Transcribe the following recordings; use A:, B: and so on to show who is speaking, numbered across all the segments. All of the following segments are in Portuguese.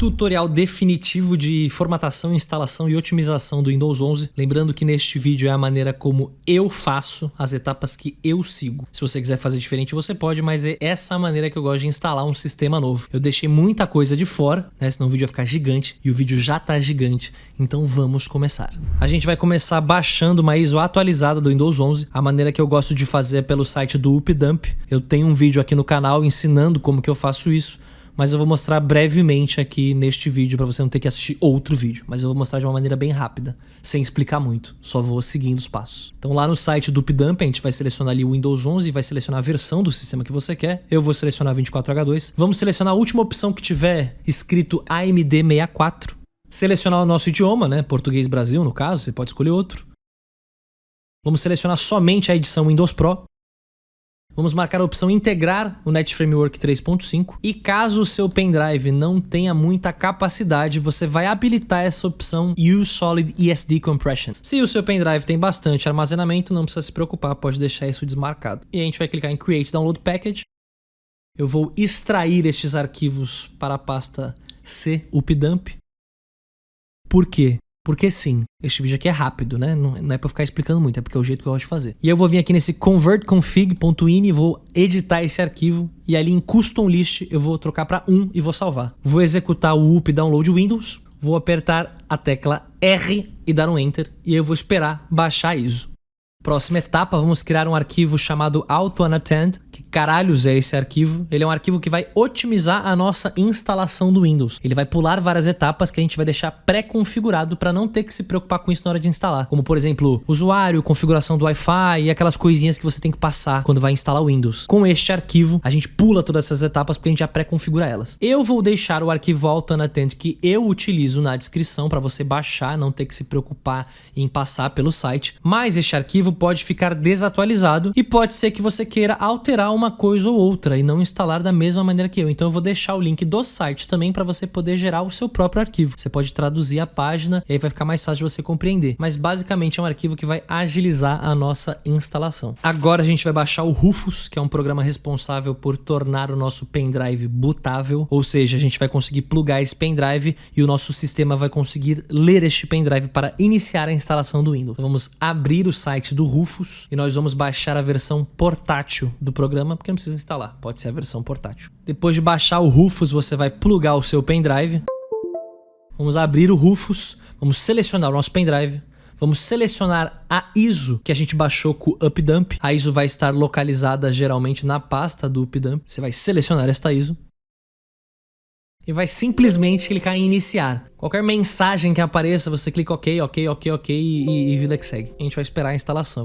A: tutorial definitivo de formatação, instalação e otimização do Windows 11. Lembrando que neste vídeo é a maneira como eu faço, as etapas que eu sigo. Se você quiser fazer diferente, você pode, mas é essa a maneira que eu gosto de instalar um sistema novo. Eu deixei muita coisa de fora, né? Senão o vídeo vai ficar gigante e o vídeo já tá gigante. Então vamos começar. A gente vai começar baixando uma ISO atualizada do Windows 11. A maneira que eu gosto de fazer é pelo site do Updump. Eu tenho um vídeo aqui no canal ensinando como que eu faço isso. Mas eu vou mostrar brevemente aqui neste vídeo para você não ter que assistir outro vídeo. Mas eu vou mostrar de uma maneira bem rápida, sem explicar muito. Só vou seguindo os passos. Então lá no site do Updump a gente vai selecionar ali o Windows 11 e vai selecionar a versão do sistema que você quer. Eu vou selecionar 24H2. Vamos selecionar a última opção que tiver escrito AMD64. Selecionar o nosso idioma, né? Português Brasil no caso, você pode escolher outro. Vamos selecionar somente a edição Windows Pro. Vamos marcar a opção integrar o Net Framework 3.5 e caso o seu pendrive não tenha muita capacidade, você vai habilitar essa opção Use Solid ESD Compression. Se o seu pendrive tem bastante armazenamento, não precisa se preocupar, pode deixar isso desmarcado. E a gente vai clicar em Create Download Package. Eu vou extrair estes arquivos para a pasta C Updump. Por quê? Porque sim, este vídeo aqui é rápido, né? Não é pra ficar explicando muito, é porque é o jeito que eu gosto de fazer. E eu vou vir aqui nesse convertconfig.ini e vou editar esse arquivo. E ali em Custom List eu vou trocar para 1 e vou salvar. Vou executar o up download Windows, vou apertar a tecla R e dar um Enter. E eu vou esperar baixar a ISO. Próxima etapa, vamos criar um arquivo chamado AutoUnattend. Que caralhos é esse arquivo? Ele é um arquivo que vai otimizar a nossa instalação do Windows. Ele vai pular várias etapas que a gente vai deixar pré-configurado para não ter que se preocupar com isso na hora de instalar. Como por exemplo, usuário, configuração do Wi-Fi e aquelas coisinhas que você tem que passar quando vai instalar o Windows. Com este arquivo, a gente pula todas essas etapas porque a gente já pré-configura elas. Eu vou deixar o arquivo AutoUnattend que eu utilizo na descrição para você baixar, não ter que se preocupar em passar pelo site. Mas este arquivo pode ficar desatualizado e pode ser que você queira alterar uma coisa ou outra e não instalar da mesma maneira que eu. Então eu vou deixar o link do site também para você poder gerar o seu próprio arquivo. Você pode traduzir a página e aí vai ficar mais fácil de você compreender. Mas basicamente é um arquivo que vai agilizar a nossa instalação. Agora a gente vai baixar o Rufus, que é um programa responsável por tornar o nosso pendrive bootável. Ou seja, a gente vai conseguir plugar esse pendrive e o nosso sistema vai conseguir ler este pendrive para iniciar a instalação do Windows. Então, vamos abrir o site do Rufus e nós vamos baixar a versão portátil do programa, porque não precisa instalar, pode ser a versão portátil. Depois de baixar o Rufus, você vai plugar o seu pendrive. Vamos abrir o Rufus, vamos selecionar o nosso pendrive, vamos selecionar a ISO que a gente baixou com o Updump. A ISO vai estar localizada geralmente na pasta do Updump. Você vai selecionar esta ISO e vai simplesmente clicar em iniciar. Qualquer mensagem que apareça, você clica OK e vida que segue. A gente vai esperar a instalação.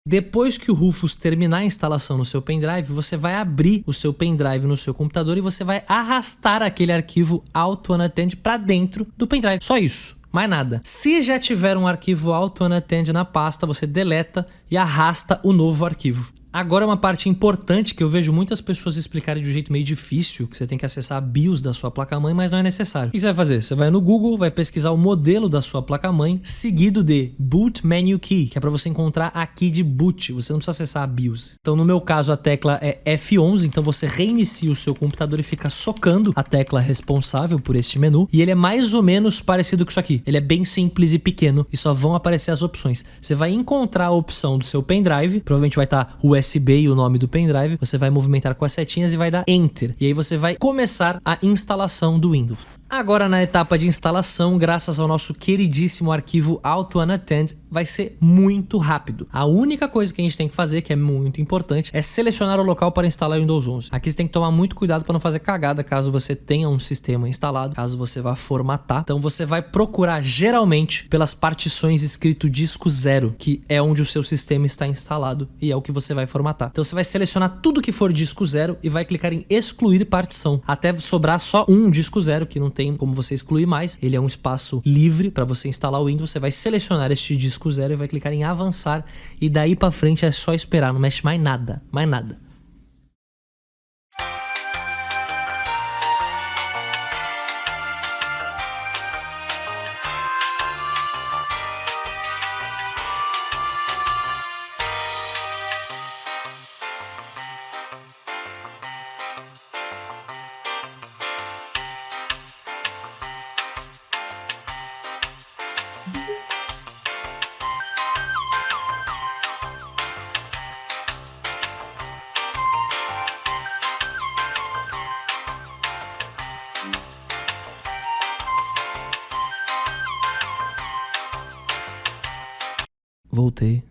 A: Depois que o Rufus terminar a instalação no seu pendrive, você vai abrir o seu pendrive no seu computador e você vai arrastar aquele arquivo AutoUnattend para dentro do pendrive. Só isso. Mais nada. Se já tiver um arquivo AutoUnattend na pasta, você deleta e arrasta o novo arquivo. Agora uma parte importante que eu vejo muitas pessoas explicarem de um jeito meio difícil, que você tem que acessar a BIOS da sua placa-mãe, mas não é necessário. O que você vai fazer? Você vai no Google, vai pesquisar o modelo da sua placa-mãe, seguido de Boot Menu Key, que é para você encontrar a key de boot, você não precisa acessar a BIOS. Então no meu caso a tecla é F11, então você reinicia o seu computador e fica socando a tecla responsável por este menu, e ele é mais ou menos parecido com isso aqui. Ele é bem simples e pequeno, e só vão aparecer as opções. Você vai encontrar a opção do seu pendrive, provavelmente vai estar USB e o nome do pendrive, você vai movimentar com as setinhas e vai dar Enter. E aí você vai começar a instalação do Windows. Agora na etapa de instalação, graças ao nosso queridíssimo arquivo AutoUnattend, vai ser muito rápido. A única coisa que a gente tem que fazer, que é muito importante, é selecionar o local para instalar o Windows 11. Aqui você tem que tomar muito cuidado para não fazer cagada caso você tenha um sistema instalado, caso você vá formatar. Então você vai procurar geralmente pelas partições escrito disco 0, que é onde o seu sistema está instalado e é o que você vai formatar. Então você vai selecionar tudo que for disco 0 e vai clicar em excluir partição, até sobrar só um disco 0, que não tem como você excluir mais. Ele é um espaço livre para você instalar o Windows. Você vai selecionar este disco 0 e vai clicar em avançar e daí para frente é só esperar, não mexe mais nada, mais nada. Voltei.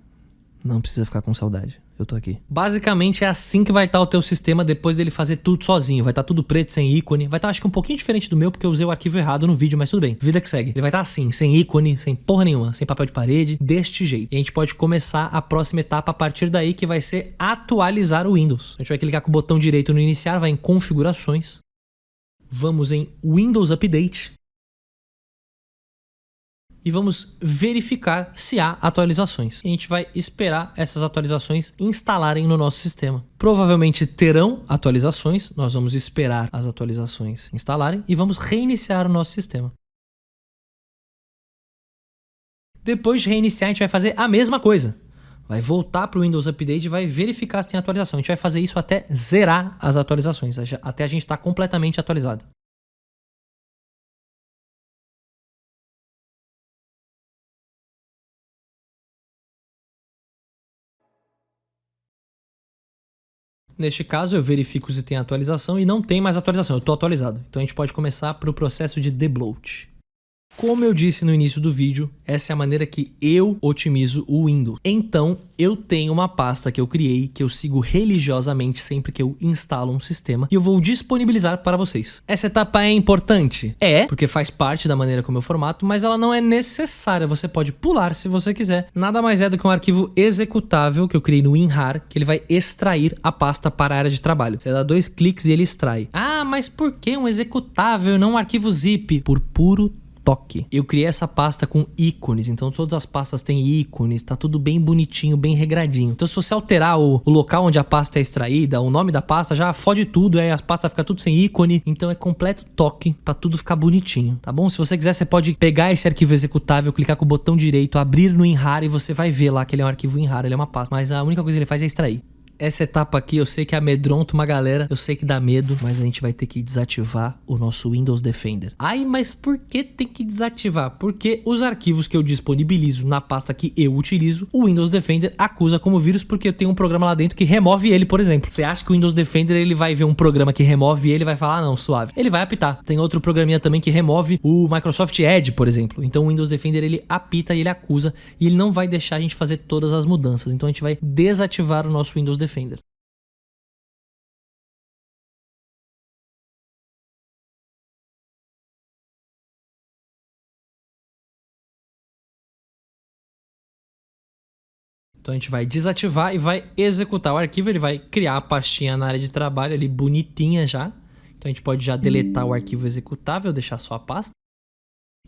A: Não precisa ficar com saudade. Eu tô aqui. Basicamente é assim que vai estar o teu sistema depois dele fazer tudo sozinho. Vai estar tudo preto, sem ícone. Vai estar acho que um pouquinho diferente do meu, porque eu usei o arquivo errado no vídeo, mas tudo bem. Vida que segue. Ele vai estar assim, sem ícone, sem porra nenhuma, sem papel de parede, deste jeito. E a gente pode começar a próxima etapa a partir daí, que vai ser atualizar o Windows. A gente vai clicar com o botão direito no iniciar, vai em configurações. Vamos em Windows Update. E vamos verificar se há atualizações. E a gente vai esperar essas atualizações instalarem no nosso sistema. Provavelmente terão atualizações, nós vamos esperar as atualizações instalarem e vamos reiniciar o nosso sistema. Depois de reiniciar, a gente vai fazer a mesma coisa. Vai voltar para o Windows Update e vai verificar se tem atualização. A gente vai fazer isso até zerar as atualizações, até a gente estar completamente atualizado. Neste caso, eu verifico se tem atualização e não tem mais atualização, eu estou atualizado. Então a gente pode começar para o processo de debloat. Como eu disse no início do vídeo, essa é a maneira que eu otimizo o Windows. Então, eu tenho uma pasta que eu criei, que eu sigo religiosamente sempre que eu instalo um sistema, e eu vou disponibilizar para vocês. Essa etapa é importante? É, porque faz parte da maneira como eu formato, mas ela não é necessária, você pode pular se você quiser. Nada mais é do que um arquivo executável que eu criei no WinRAR, que ele vai extrair a pasta para a área de trabalho. Você dá 2 cliques e ele extrai. Ah, mas por que um executável e não um arquivo zip? Por puro toque. Eu criei essa pasta com ícones, então todas as pastas têm ícones, tá tudo bem bonitinho, bem regradinho. Então se você alterar o local onde a pasta é extraída, o nome da pasta, já fode tudo, aí as pastas ficam tudo sem ícone. Então é completo toque pra tudo ficar bonitinho, tá bom? Se você quiser, você pode pegar esse arquivo executável, clicar com o botão direito, abrir no WinRAR e você vai ver lá que ele é um arquivo WinRAR, ele é uma pasta. Mas a única coisa que ele faz é extrair. Essa etapa aqui eu sei que amedronta uma galera, eu sei que dá medo, mas a gente vai ter que desativar o nosso Windows Defender. Ai, mas por que tem que desativar? Porque os arquivos que eu disponibilizo na pasta que eu utilizo, o Windows Defender acusa como vírus porque eu tenho um programa lá dentro que remove ele, por exemplo. Você acha que o Windows Defender ele vai ver um programa que remove ele e vai falar, ah, não, suave. Ele vai apitar. Tem outro programinha também que remove o Microsoft Edge, por exemplo. Então o Windows Defender ele apita e ele acusa e ele não vai deixar a gente fazer todas as mudanças. Então a gente vai desativar o nosso Windows Defender. Então a gente vai desativar e vai executar o arquivo, ele vai criar a pastinha na área de trabalho ali bonitinha já. Então a gente pode já deletar o arquivo executável, deixar só a pasta.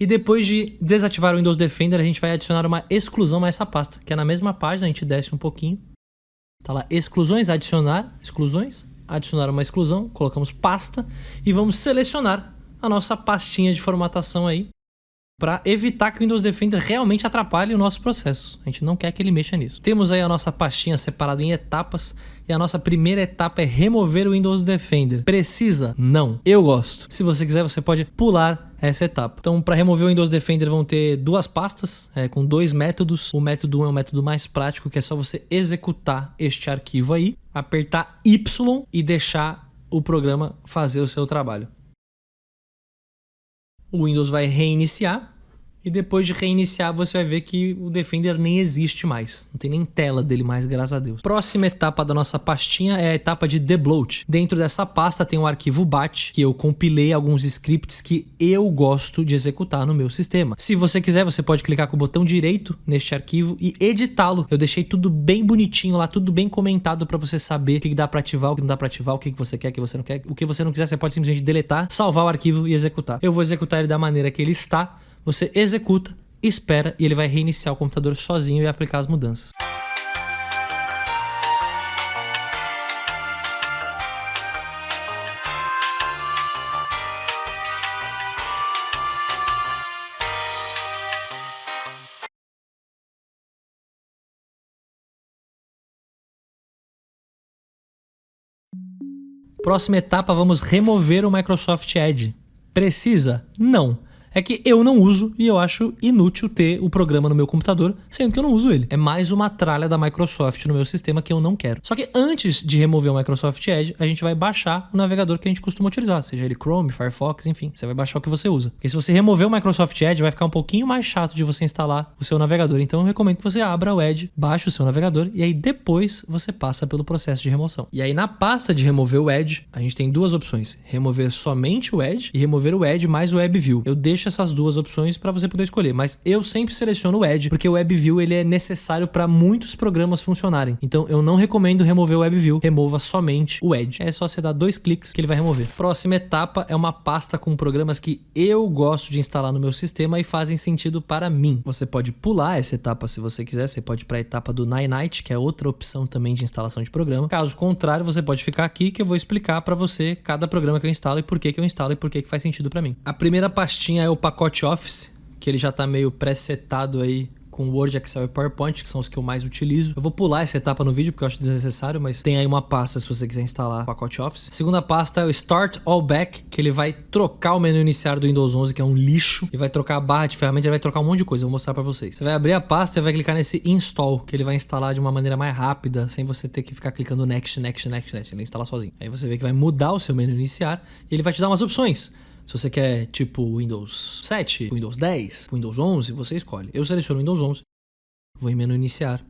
A: E depois de desativar o Windows Defender, a gente vai adicionar uma exclusão a essa pasta, que é na mesma página, a gente desce um pouquinho. Tá lá, exclusões, adicionar, exclusões, adicionar uma exclusão, colocamos pasta e vamos selecionar a nossa pastinha de formatação aí para evitar que o Windows Defender realmente atrapalhe o nosso processo. A gente não quer que ele mexa nisso. Temos aí a nossa pastinha separada em etapas e a nossa primeira etapa é remover o Windows Defender. Precisa? Não. Eu gosto. Se você quiser, você pode pular essa etapa. Então, para remover o Windows Defender vão ter 2 pastas com 2 métodos. O método 1 é o método mais prático, que é só você executar este arquivo aí, apertar Y e deixar o programa fazer o seu trabalho. O Windows vai reiniciar e depois de reiniciar você vai ver que o Defender nem existe mais. Não tem nem tela dele mais, graças a Deus. Próxima etapa da nossa pastinha é a etapa de debloat. Dentro dessa pasta tem o arquivo bat, que eu compilei alguns scripts que eu gosto de executar no meu sistema. Se você quiser, você pode clicar com o botão direito neste arquivo e editá-lo. Eu deixei tudo bem bonitinho lá, tudo bem comentado para você saber o que dá para ativar, o que não dá para ativar, o que você quer, o que você não quer. O que você não quiser, você pode simplesmente deletar, salvar o arquivo e executar. Eu vou executar ele da maneira que ele está. Você executa, espera e ele vai reiniciar o computador sozinho e aplicar as mudanças. Próxima etapa, vamos remover o Microsoft Edge. Precisa? Não. é que eu não uso e eu acho inútil ter o programa no meu computador, sendo que eu não uso ele. É mais uma tralha da Microsoft no meu sistema que eu não quero. Só que antes de remover o Microsoft Edge, a gente vai baixar o navegador que a gente costuma utilizar, seja ele Chrome, Firefox, enfim, você vai baixar o que você usa. Porque se você remover o Microsoft Edge, vai ficar um pouquinho mais chato de você instalar o seu navegador. Então eu recomendo que você abra o Edge, baixe o seu navegador e aí depois você passa pelo processo de remoção. E aí na pasta de remover o Edge, a gente tem duas opções: remover somente o Edge e remover o Edge mais o WebView. Eu deixo essas duas opções para você poder escolher, mas eu sempre seleciono o Edge porque o WebView ele é necessário para muitos programas funcionarem. Então eu não recomendo remover o WebView, remova somente o Edge. É só você dar 2 cliques que ele vai remover. Próxima etapa é uma pasta com programas que eu gosto de instalar no meu sistema e fazem sentido para mim. Você pode pular essa etapa se você quiser, você pode ir para a etapa do Ninite, que é outra opção também de instalação de programa. Caso contrário, você pode ficar aqui que eu vou explicar para você cada programa que eu instalo e por que eu instalo e por que faz sentido para mim. A primeira pastinha é o pacote Office, que ele já tá meio pré-setado aí com Word, Excel e PowerPoint, que são os que eu mais utilizo. Eu vou pular essa etapa no vídeo porque eu acho desnecessário, mas tem aí uma pasta se você quiser instalar o pacote Office. A segunda pasta é o Start All Back, que ele vai trocar o menu iniciar do Windows 11, que é um lixo, e vai trocar a barra de ferramentas, ele vai trocar um monte de coisa, eu vou mostrar pra vocês. Você vai abrir a pasta e vai clicar nesse Install, que ele vai instalar de uma maneira mais rápida, sem você ter que ficar clicando Next. Ele vai instalar sozinho. Aí você vê que vai mudar o seu menu iniciar e ele vai te dar umas opções. Se você quer tipo Windows 7, Windows 10, Windows 11, você escolhe. Eu seleciono o Windows 11, vou em menu iniciar.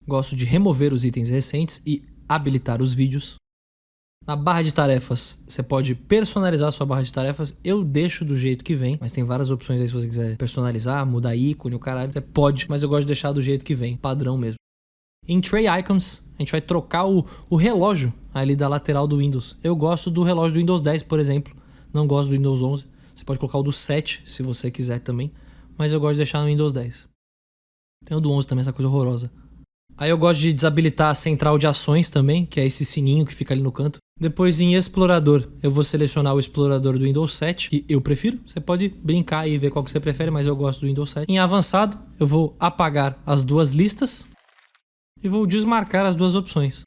A: Gosto de remover os itens recentes e habilitar os vídeos. Na barra de tarefas, você pode personalizar a sua barra de tarefas. Eu deixo do jeito que vem, mas tem várias opções aí se você quiser personalizar, mudar ícone, o caralho. Você pode, mas eu gosto de deixar do jeito que vem, padrão mesmo. Em Tray Icons, a gente vai trocar o relógio ali da lateral do Windows. Eu gosto do relógio do Windows 10, por exemplo. Não gosto do Windows 11. Você pode colocar o do 7, se você quiser também. Mas eu gosto de deixar no Windows 10. Tem o do 11 também, essa coisa horrorosa. Aí eu gosto de desabilitar a central de ações também, que é esse sininho que fica ali no canto. Depois em explorador, eu vou selecionar o explorador do Windows 7, que eu prefiro. Você pode brincar e ver qual que você prefere, mas eu gosto do Windows 7. Em avançado, eu vou apagar as duas listas e vou desmarcar as duas opções.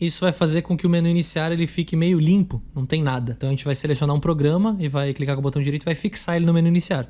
A: Isso vai fazer com que o menu iniciar ele fique meio limpo, não tem nada. Então a gente vai selecionar um programa e vai clicar com o botão direito e vai fixar ele no menu iniciar.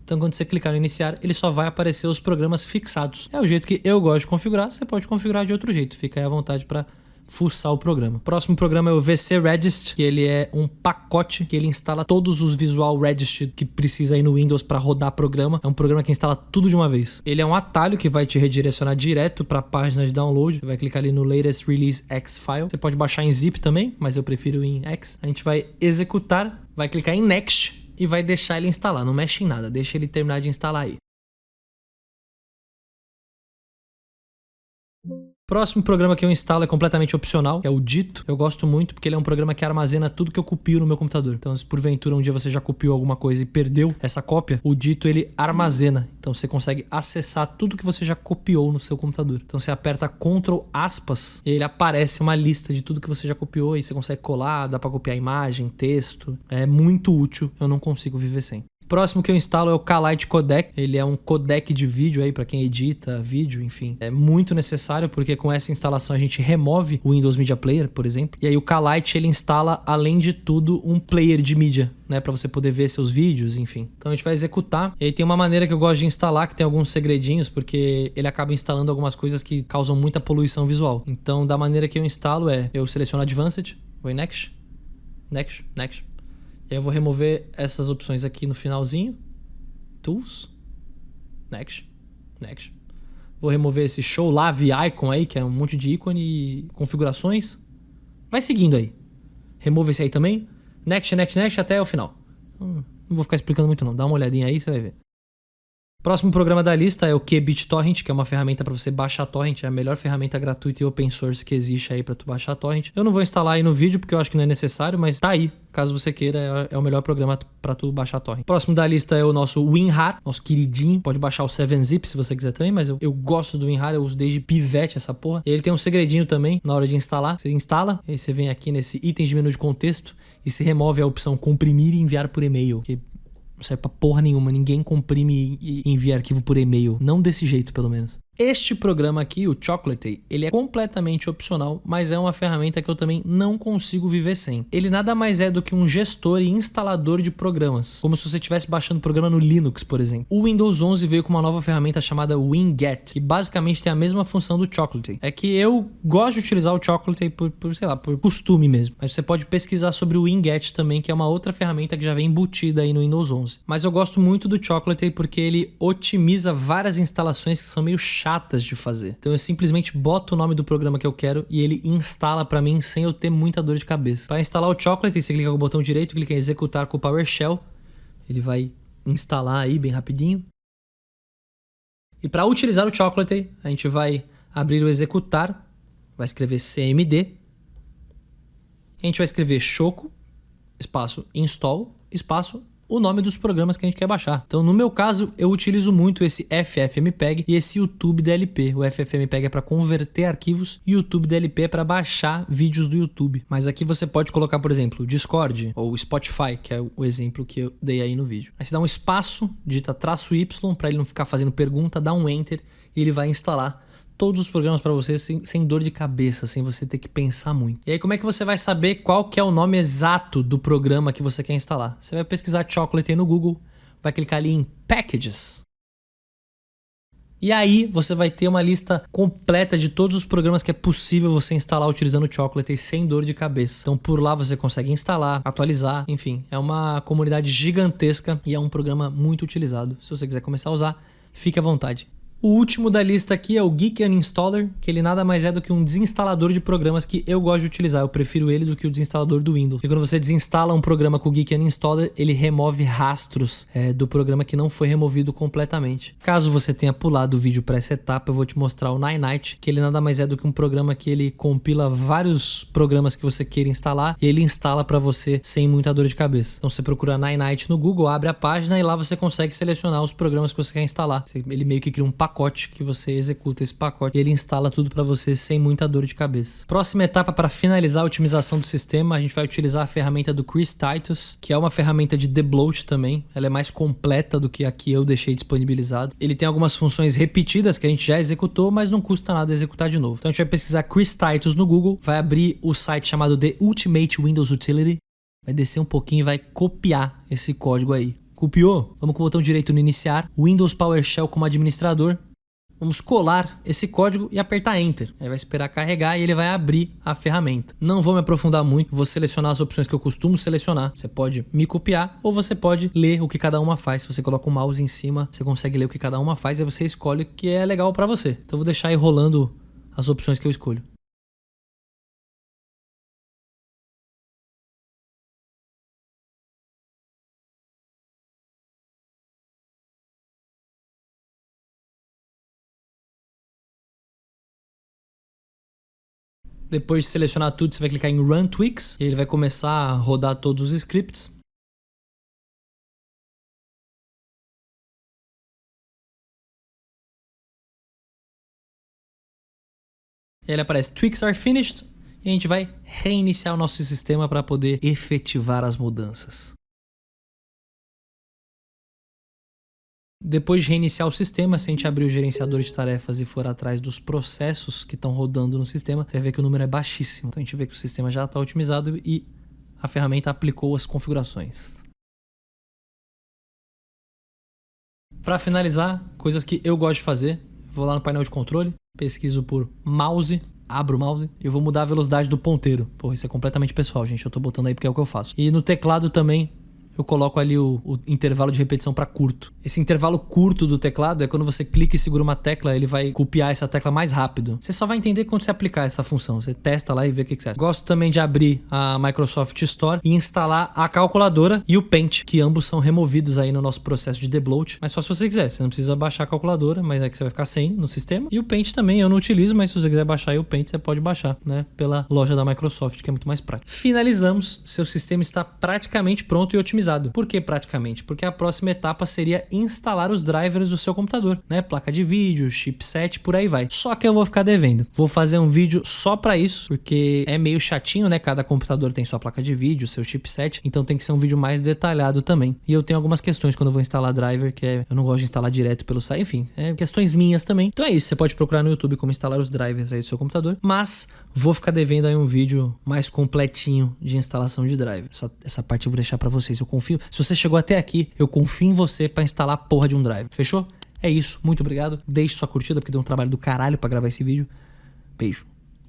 A: Então quando você clicar no iniciar, ele só vai aparecer os programas fixados. É o jeito que eu gosto de configurar, você pode configurar de outro jeito, fica aí à vontade para fuçar o programa. O próximo programa é o VC Regist, que ele é um pacote que ele instala todos os Visual Regist que precisa aí no Windows para rodar programa. É um programa que instala tudo de uma vez. Ele é um atalho que vai te redirecionar direto para a página de download. Você vai clicar ali no Latest Release X File. Você pode baixar em zip também, mas eu prefiro em X. A gente vai executar, vai clicar em Next e vai deixar ele instalar. Não mexe em nada, deixa ele terminar de instalar aí. Próximo programa que eu instalo é completamente opcional, é o Dito. Eu gosto muito porque ele é um programa que armazena tudo que eu copio no meu computador. Então, se porventura um dia você já copiou alguma coisa e perdeu essa cópia, o Dito ele armazena. Então, você consegue acessar tudo que você já copiou no seu computador. Então, você aperta Ctrl aspas e ele aparece uma lista de tudo que você já copiou e você consegue colar, dá pra copiar imagem, texto. É muito útil, eu não consigo viver sem. Próximo que eu instalo é o Kalight Codec. Ele é um codec de vídeo aí para quem edita vídeo, enfim. É muito necessário porque com essa instalação a gente remove o Windows Media Player, por exemplo. E aí o Kalight ele instala, além de tudo, um player de mídia, né, para você poder ver seus vídeos, enfim. Então a gente vai executar. E aí tem uma maneira que eu gosto de instalar, que tem alguns segredinhos, porque ele acaba instalando algumas coisas que causam muita poluição visual. Então da maneira que eu instalo eu seleciono Advanced, vou em Next, Next, Next. E aí eu vou remover essas opções aqui no finalzinho. Tools. Next. Next. Vou remover esse Show Live Icon aí, que é um monte de ícone e configurações. Vai seguindo aí. Remove esse aí também. Next, Next, Next até o final. Não vou ficar explicando muito não. Dá uma olhadinha aí, você vai ver. Próximo programa da lista é o QBitTorrent, que é uma ferramenta para você baixar torrent, é a melhor ferramenta gratuita e open source que existe aí para tu baixar torrent. Eu não vou instalar aí no vídeo porque eu acho que não é necessário, mas tá aí, caso você queira, é o melhor programa para tu baixar torrent. Próximo da lista é o nosso WinRAR, nosso queridinho. Pode baixar o 7-Zip se você quiser também, mas eu gosto do WinRAR, eu uso desde pivete essa porra. E ele tem um segredinho também na hora de instalar. Você instala, aí você vem aqui nesse itens de menu de contexto e se remove a opção comprimir e enviar por e-mail, que não serve pra porra nenhuma, ninguém comprime e envia arquivo por e-mail. Não desse jeito, pelo menos. Este programa aqui, o Chocolatey, ele é completamente opcional, mas é uma ferramenta que eu também não consigo viver sem. Ele nada mais é do que um gestor e instalador de programas, como se você estivesse baixando programa no Linux, por exemplo. O Windows 11 veio com uma nova ferramenta chamada Winget, que basicamente tem a mesma função do Chocolatey. É que eu gosto de utilizar o Chocolatey por costume mesmo, mas você pode pesquisar sobre o Winget também, que é uma outra ferramenta que já vem embutida aí no Windows 11. Mas eu gosto muito do Chocolatey porque ele otimiza várias instalações que são meio chatas de fazer. Então eu simplesmente boto o nome do programa que eu quero e ele instala para mim sem eu ter muita dor de cabeça. Para instalar o Chocolatey, você clica com o botão direito, clica em executar com o PowerShell, ele vai instalar aí bem rapidinho. E para utilizar o Chocolatey, a gente vai abrir o executar, vai escrever cmd, a gente vai escrever choco, espaço install, espaço o nome dos programas que a gente quer baixar. Então, no meu caso, eu utilizo muito esse FFmpeg e esse YouTube DLP. O FFmpeg é para converter arquivos e o YouTube DLP é para baixar vídeos do YouTube. Mas aqui você pode colocar, por exemplo, o Discord ou o Spotify, que é o exemplo que eu dei aí no vídeo. Aí você dá um espaço, digita -Y para ele não ficar fazendo pergunta, dá um Enter e ele vai instalar todos os programas para você sem dor de cabeça, sem você ter que pensar muito. E aí como é que você vai saber qual que é o nome exato do programa que você quer instalar? Você vai pesquisar Chocolatey no Google, vai clicar ali em Packages. E aí você vai ter uma lista completa de todos os programas que é possível você instalar utilizando o Chocolatey sem dor de cabeça. Então por lá você consegue instalar, atualizar, enfim. É uma comunidade gigantesca e é um programa muito utilizado. Se você quiser começar a usar, fique à vontade. O último da lista aqui é o Geek Uninstaller, que ele nada mais é do que um desinstalador de programas que eu gosto de utilizar. Eu prefiro ele do que o desinstalador do Windows. E quando você desinstala um programa com o Geek Uninstaller, ele remove rastros do programa que não foi removido completamente. Caso você tenha pulado o vídeo para essa etapa, eu vou te mostrar o Ninite, que ele nada mais é do que um programa que ele compila vários programas que você queira instalar e ele instala para você sem muita dor de cabeça. Então você procura Ninite no Google, abre a página e lá você consegue selecionar os programas que você quer instalar. Ele meio que cria um pacote que você executa esse pacote e ele instala tudo para você sem muita dor de cabeça. Próxima etapa para finalizar a otimização do sistema, a gente vai utilizar a ferramenta do Chris Titus, que é uma ferramenta de debloat também. Ela é mais completa do que a que eu deixei disponibilizado. Ele tem algumas funções repetidas que a gente já executou, mas não custa nada executar de novo. Então a gente vai pesquisar Chris Titus no Google, vai abrir o site chamado The Ultimate Windows Utility, vai descer um pouquinho e vai copiar esse código aí. Copiou? Vamos com o botão direito no iniciar, Windows PowerShell como administrador. Vamos colar esse código e apertar Enter. Aí vai esperar carregar e ele vai abrir a ferramenta. Não vou me aprofundar muito, vou selecionar as opções que eu costumo selecionar. Você pode me copiar ou você pode ler o que cada uma faz. Se você coloca o mouse em cima, você consegue ler o que cada uma faz e você escolhe o que é legal para você. Então eu vou deixar aí rolando as opções que eu escolho. Depois de selecionar tudo, você vai clicar em Run Tweaks e ele vai começar a rodar todos os scripts. E ele aparece Tweaks are finished e a gente vai reiniciar o nosso sistema para poder efetivar as mudanças. Depois de reiniciar o sistema, se a gente abrir o gerenciador de tarefas e for atrás dos processos que estão rodando no sistema, você vai ver que o número é baixíssimo. Então a gente vê que o sistema já está otimizado e a ferramenta aplicou as configurações. Para finalizar, coisas que eu gosto de fazer, vou lá no painel de controle, pesquiso por mouse, abro o mouse e eu vou mudar a velocidade do ponteiro. Pô, isso é completamente pessoal, gente. Eu tô botando aí porque é o que eu faço. E no teclado também, eu coloco ali o intervalo de repetição para curto. Esse intervalo curto do teclado é quando você clica e segura uma tecla, ele vai copiar essa tecla mais rápido. Você só vai entender quando você aplicar essa função. Você testa lá e vê o que você acha. Gosto também de abrir a Microsoft Store e instalar a calculadora e o Paint, que ambos são removidos aí no nosso processo de debloat. Mas só se você quiser. Você não precisa baixar a calculadora, mas é que você vai ficar sem no sistema. E o Paint também eu não utilizo, mas se você quiser baixar aí o Paint, você pode baixar, né? Pela loja da Microsoft, que é muito mais prático. Finalizamos. Seu sistema está praticamente pronto e otimizado. otimizado. Por que praticamente? Porque a próxima etapa seria instalar os drivers do seu computador, né? Placa de vídeo, chipset, por aí vai. Só que eu vou ficar devendo. Vou fazer um vídeo só pra isso, porque é meio chatinho, né? Cada computador tem sua placa de vídeo, seu chipset, então tem que ser um vídeo mais detalhado também. E eu tenho algumas questões quando eu vou instalar driver, que eu não gosto de instalar direto pelo site, enfim, questões minhas também. Então é isso, você pode procurar no YouTube como instalar os drivers aí do seu computador, mas vou ficar devendo aí um vídeo mais completinho de instalação de driver. Essa parte eu vou deixar pra vocês. Eu confio. Se você chegou até aqui, eu confio em você pra instalar a porra de um driver. Fechou? É isso. Muito obrigado. Deixe sua curtida, porque deu um trabalho do caralho pra gravar esse vídeo. Beijo.